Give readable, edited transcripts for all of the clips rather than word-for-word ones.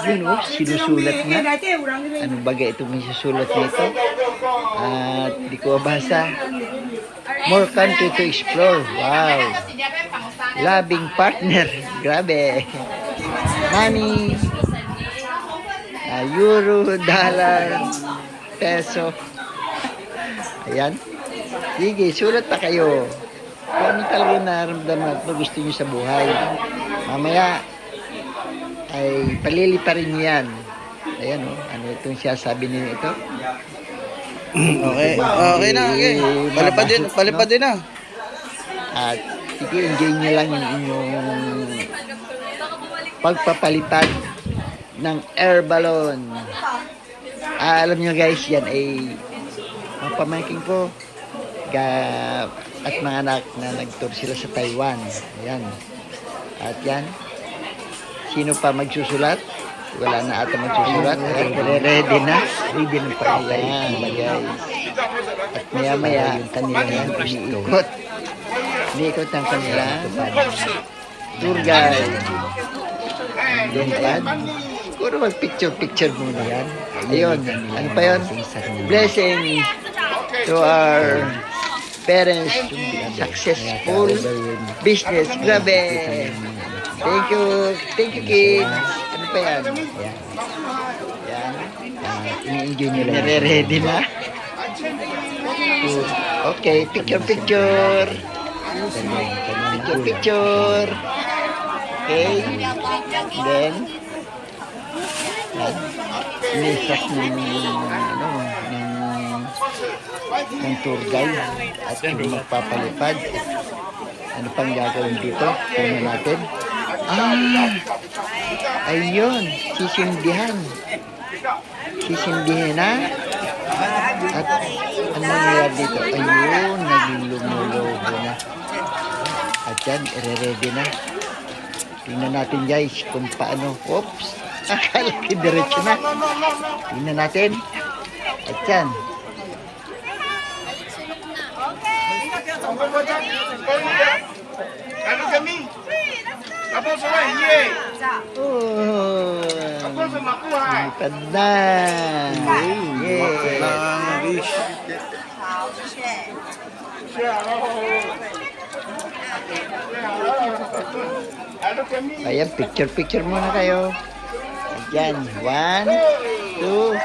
Yun o, sinusulat nga. Ano bagay ito may susulat nito? At di ko mabasa. More country to explore. Wow. Loving partner. Grabe. Money. Euro, dollar, peso. Ayan. Sige, sulat pa kayo. Kung ano talaga nararamdaman at gusto nyo sa buhay. Mamaya, ay palilipa rin nyo yan. Ayan o, ano itong siyasabi niyo ito? Okay, okay na, okay. Palipad din na. At sige, enjoy nyo lang yung inyong pagpapalipad ng air balloon. Alam nyo guys, yan ay mga pamangkin ko at mga anak na nag-tour sila sa Taiwan. Ayan. At yan, sino pa magsusulat? Wala na ata magsusulat. Ready na. Ready na pa yan, guys. At maya-maya, yung kanilang iniikot. Iniikot ang kanilang tour guide. Then, siguro mag-picture muna yan. Ayun, ano pa yun? Blessing to our parents, successful business. Grabe. Thank you kids. Ano pa yan? Yan. Ini-enjoy nyo lang. Nare-ready na. Okay, picture. Picture. Okay. Then, inisas ng tour guide at yung magpapalipad. Ano pang gagawin dito? Tingnan natin. Ayun, sisindihan na. At ano nangyayari dito? Ayun, naging lumulobo na. At yan, ready na. Tingnan natin guys kung paano. Oops, akala ko diretso na. Tingnan natin. At yan. Ano kami? Tapos sa hiye. Oh, Tapos makuha. lipad na. Yeah. Ano kami? Ayan, picture muna kayo. Ayan, 1, 2,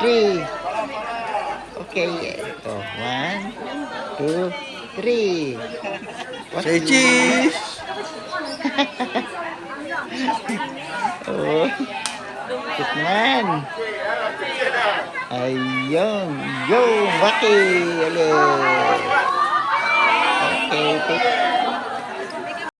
3. Okay. Ito, 1, 2, 3. Say cheese! Oh, tikman. Ayun. Yo, Waki. Ulit.